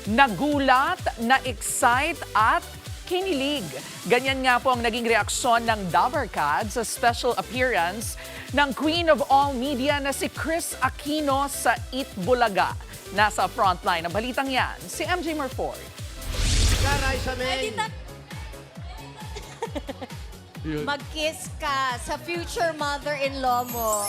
Nagulat, na-excite at kinilig. Ganyan nga po ang naging reaksyon ng Dabarkad sa special appearance ng Queen of All Media na si Chris Aquino sa Eat Bulaga. Nasa frontline ng balitang yan, si MJ Marford. Raisa May. Mag-kiss ka sa future mother-in-law mo.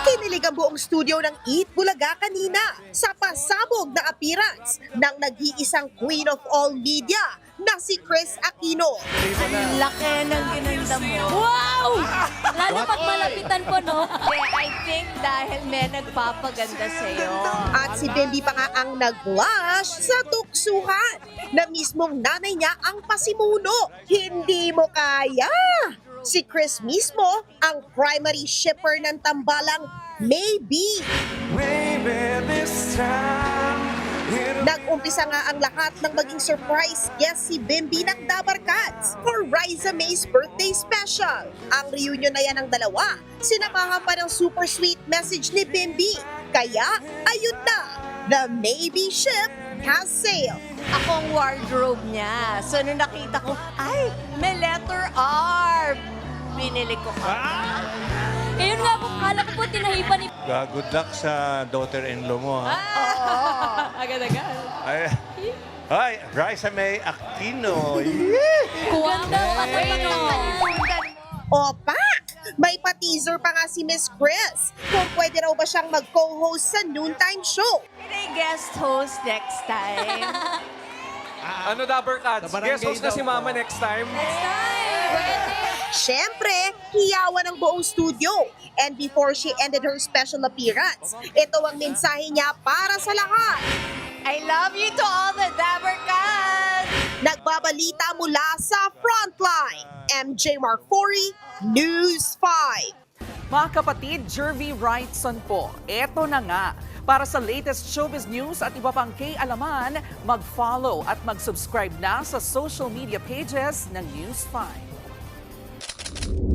Kinilig ang buong studio ng Eat Bulaga kanina sa pasabog na appearance ng nag-iisang Queen of All Media na si Chris Aquino. Laki ng ginanda mo. Wow! Lalo pag malapitan po, no? I think dahil may nagpapaganda sa'yo. At si Bembi pa nga ang nag-blush sa tuksuhan na mismong nanay niya ang pasimuno. Hindi mo kaya! Si Chris mismo ang primary shipper ng tambalang Maybe. Nag-umpisa nga ang lahat ng maging surprise guest si Bembi ng Dabarkads for Raisa May's birthday special. Ang reunion na yan ng dalawa, sinamahan pa ng super sweet message ni Bembi. Kaya, ayun na, the Maybe ship has sailed. Ako ang wardrobe niya. So, nung nakita ko, ay, may letter R. Binili ko ka. Ayun nga po, kala ko po tinahipan ni... Good luck sa daughter-in-law mo, ha? Agad-agad. Ay, Raisa May Aquino. Kuwang daw ako Opa! May pa-teaser pa nga si Miss Chris kung pwede raw ba siyang mag-co-host sa noontime show. May guest host next time. Ano, Dabarkads? Guest host na si Mama next time. Siyempre, hiyawan ng buong studio. And before she ended her special appearance, ito ang mensahe niya para sa lahat. I love you to all the Dabarkads! Nagbabalita mula sa Frontline, MJ Marfori, News 5. Mga kapatid, Jervy Wrightson po. Eto na nga. Para sa latest showbiz news at iba pang K-alaman, mag-follow at mag-subscribe na sa social media pages ng News 5.